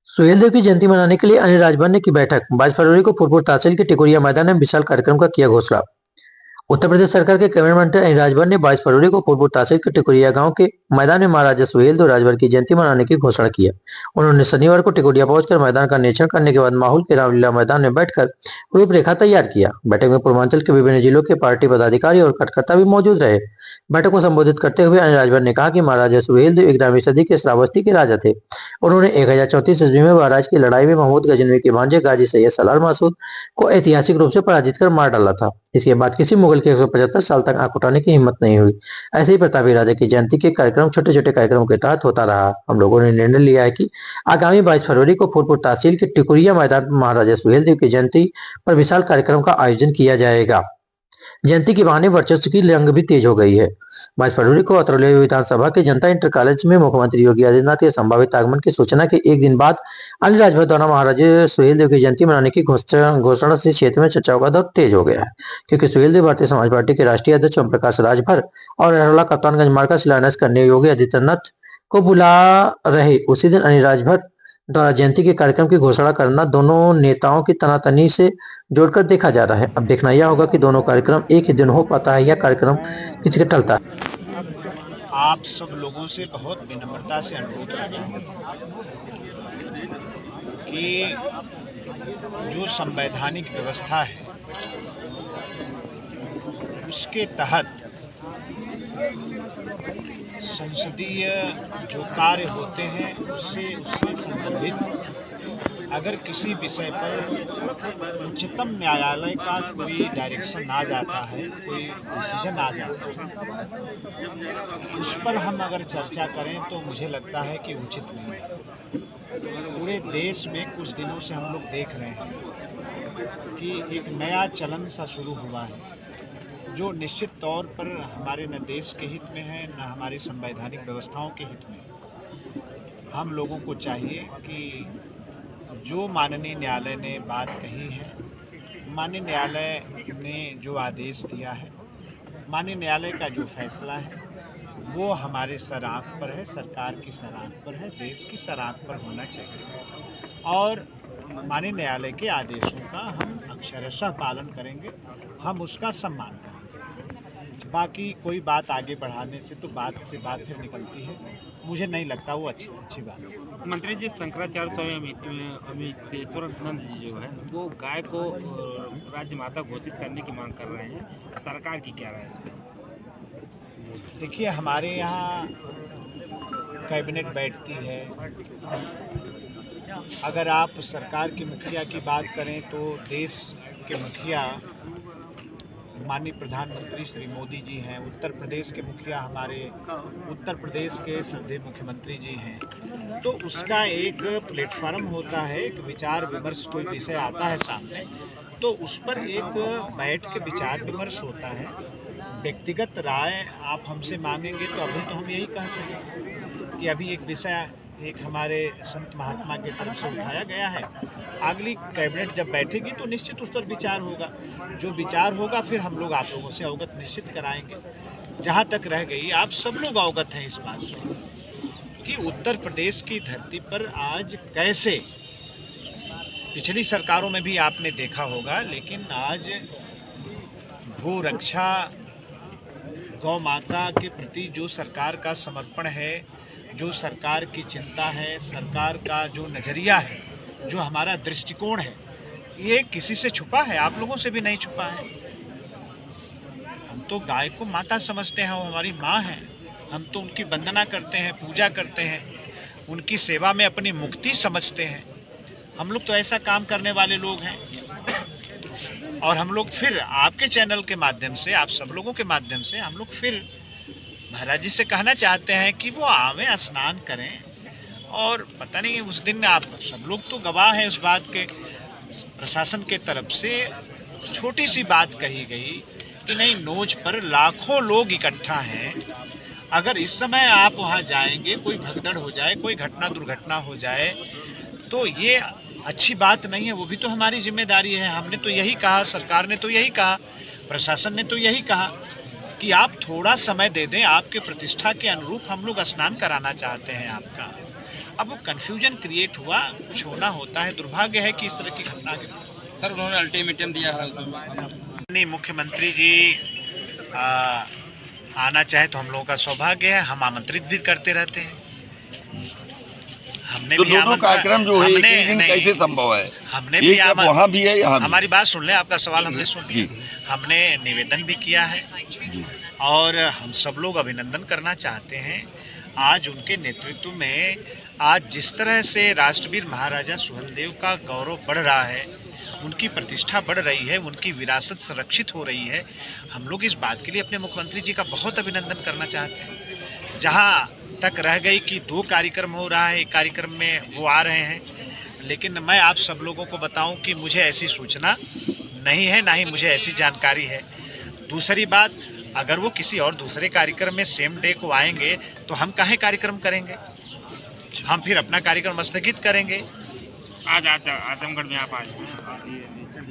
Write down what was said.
सुहेलदेव की जयंती मनाने के लिए अनिल राजभर की बैठक। 22 फरवरी को फूलपुर तहसील के टिकोरिया मैदान में विशाल कार्यक्रम का किया घोषणा। उत्तर प्रदेश सरकार के कैबिनेट मंत्री अनिल राजभर ने 22 फरवरी को फूलपुर तहसील के टिकोरिया गांव के मैदान में महाराजा सुहेलदेव राजभर की जयंती मनाने की घोषणा की। उन्होंने शनिवार को टिकोरिया पहुंचकर मैदान का निरीक्षण करने के बाद माहौल के रामलीला मैदान में बैठकर रूपरेखा तैयार किया। बैठक में पूर्वांचल के विभिन्न जिलों के पार्टी पदाधिकारी और कार्यकर्ता भी मौजूद रहे। बैठक को संबोधित करते हुए अनिल राजभर ने कहा कि महाराजा सुहेलदेव 11वीं सदी के श्रावस्ती के राजा थे। उन्होंने 1034 ईस्वी में महाराज की लड़ाई में महमूद गजनवी के भांजे गाजी सैयद सलार मासूद को ऐतिहासिक रूप से पराजित कर मार डाला था। इसके बाद किसी मुगल के 175 साल तक आंख उठाने की हिम्मत नहीं हुई। ऐसे ही प्रतापी राजा की जयंती के कार्यक्रम छोटे छोटे कार्यक्रमों के तहत होता रहा। हम लोगों ने निर्णय लिया है कि आगामी 22 फरवरी को फूलपुर तहसील के टिकुरिया मैदान में महाराजा सुहेलदेव की जयंती पर विशाल कार्यक्रम का आयोजन किया जाएगा। जयंती के बहाने वर्चस्व की रंग भी तेज हो गई है। 22 फरवरी को अतरौली विधानसभा के जनता इंटर कॉलेज में मुख्यमंत्री योगी आदित्यनाथ के संभावित आगमन की सूचना के एक दिन बाद अनिल राजभर द्वारा महाराजा सुहेलदेव की जयंती मनाने की घोषणा से क्षेत्र में चर्चाओं का दौर तेज हो गया है, क्योंकि सुहेलदेव भारतीय समाज पार्टी के राष्ट्रीय अध्यक्ष ओम प्रकाश राजभर और अहरौला कप्तानगंज मार्ग का शिलान्यास करने योगी आदित्यनाथ को बुला रहे उसी दिन अनिल राजभर द्वारा जयंती के कार्यक्रम की घोषणा करना दोनों नेताओं की तनातनी से जोड़कर देखा जा रहा है। अब देखना यह होगा कि दोनों कार्यक्रम एक ही दिन हो पाता है या कार्यक्रम किसी का टलता है। आप सब लोगों से बहुत विनम्रता से अनुरोध कर रहा हूँ कि जो संवैधानिक व्यवस्था है उसके तहत संसदीय जो कार्य होते हैं उससे संबंधित अगर किसी विषय पर उच्चतम न्यायालय का कोई डायरेक्शन आ जाता है, कोई डिसीजन आ जाता है, उस पर हम अगर चर्चा करें तो मुझे लगता है कि उचित नहीं है। पूरे देश में कुछ दिनों से हम लोग देख रहे हैं कि एक नया चलन सा शुरू हुआ है जो निश्चित तौर पर हमारे न देश के हित में है न हमारी संवैधानिक व्यवस्थाओं के हित में। हम लोगों को चाहिए कि जो माननीय न्यायालय ने बात कही है, माननीय न्यायालय ने जो आदेश दिया है, माननीय न्यायालय का जो फैसला है वो हमारे सर आँख पर है, सरकार की सर आँख पर है, देश की सर आँख पर होना चाहिए और माननीय न्यायालय के आदेशों का हम अक्षरशः पालन करेंगे, हम उसका सम्मान करेंगे। बाकी कोई बात आगे बढ़ाने से तो बात फिर निकलती है, मुझे नहीं लगता वो अच्छी बात है। मंत्री जी, शंकराचार्य स्वामी अमितेश्वरानंद जी जो है वो गाय को राज्य माता घोषित करने की मांग कर रहे हैं, सरकार की क्या राय है इस पर? देखिए, हमारे यहाँ कैबिनेट बैठती है। अगर आप सरकार के मुखिया की बात करें तो देश के मुखिया माननीय प्रधानमंत्री श्री मोदी जी हैं, उत्तर प्रदेश के मुखिया हमारे उत्तर प्रदेश के श्रद्धेय मुख्यमंत्री जी हैं, तो उसका एक प्लेटफार्म होता है, एक विचार विमर्श, कोई विषय आता है सामने तो उस पर एक बैठ के विचार विमर्श होता है। व्यक्तिगत राय आप हमसे मांगेंगे तो अभी तो हम यही कह सकें कि अभी एक विषय एक हमारे संत महात्मा की तरफ से उठाया गया है। अगली कैबिनेट जब बैठेगी तो निश्चित उस पर विचार होगा, जो विचार होगा फिर हम लोग आप लोगों से अवगत निश्चित कराएंगे। जहाँ तक रह गई, आप सब लोग अवगत हैं इस बात से कि उत्तर प्रदेश की धरती पर आज कैसे, पिछली सरकारों में भी आपने देखा होगा, लेकिन आज गौ रक्षा, गौ माता के प्रति जो सरकार का समर्पण है, जो सरकार की चिंता है, सरकार का जो नज़रिया है, जो हमारा दृष्टिकोण है, ये किसी से छुपा है? आप लोगों से भी नहीं छुपा है। हम तो गाय को माता समझते हैं, वो हमारी माँ है। हम तो उनकी वंदना करते हैं, पूजा करते हैं, उनकी सेवा में अपनी मुक्ति समझते हैं। हम लोग तो ऐसा काम करने वाले लोग हैं और हम लोग फिर आपके चैनल के माध्यम से, आप सब लोगों के माध्यम से हम लोग फिर महाराज जी से कहना चाहते हैं कि वो आवें, स्नान करें और पता नहीं उस दिन आप सब लोग तो गवाह हैं उस बात के, प्रशासन के तरफ से छोटी सी बात कही गई कि नहीं, नोच पर लाखों लोग इकट्ठा हैं, अगर इस समय आप वहाँ जाएंगे, कोई भगदड़ हो जाए, कोई घटना दुर्घटना हो जाए तो ये अच्छी बात नहीं है। वो भी तो हमारी जिम्मेदारी है। हमने तो यही कहा, सरकार ने तो यही कहा, प्रशासन ने तो यही कहा कि आप थोड़ा समय दे दें, आपके प्रतिष्ठा के अनुरूप हम लोग स्नान कराना चाहते हैं आपका। अब वो कन्फ्यूजन क्रिएट हुआ, कुछ होना होता है, दुर्भाग्य है कि इस तरह की घटना के सर उन्होंने अल्टीमेटम दिया है उसमें। नहीं, मुख्यमंत्री जी आना चाहे तो हम लोगों का सौभाग्य है, हम आमंत्रित भी करते रहते हैं। हमने तो भी दोनों कार्यक्रम जो है एक ही दिन नहीं, कैसे संभव है? हमने एक भी अब वहाँ भी है, यहाँ भी। हमारी बात सुन ले, आपका सवाल हमने सुन जी। लिया। हमने निवेदन भी किया है जी। और हम सब लोग अभिनंदन करना चाहते हैं। आज उनके नेतृत्व में आज जिस तरह से राष्ट्रवीर महाराजा सुहेलदेव का गौरव बढ़ रहा है, उनकी प्रतिष्ठा बढ़ रही है, उनकी विरासत संरक्षित हो रही है, हम लोग इस बात के लिए अपने मुख्यमंत्री जी का बहुत अभिनंदन करना चाहते हैं। जहाँ तक रह गई कि 2 कार्यक्रम हो रहा है, एक कार्यक्रम में वो आ रहे हैं, लेकिन मैं आप सब लोगों को बताऊं कि मुझे ऐसी सूचना नहीं है, ना ही मुझे ऐसी जानकारी है। दूसरी बात, अगर वो किसी और दूसरे कार्यक्रम में सेम डे को आएंगे तो हम काहे कार्यक्रम करेंगे? हम फिर अपना कार्यक्रम स्थगित करेंगे। आज आजमगढ़ में आप आए हैं।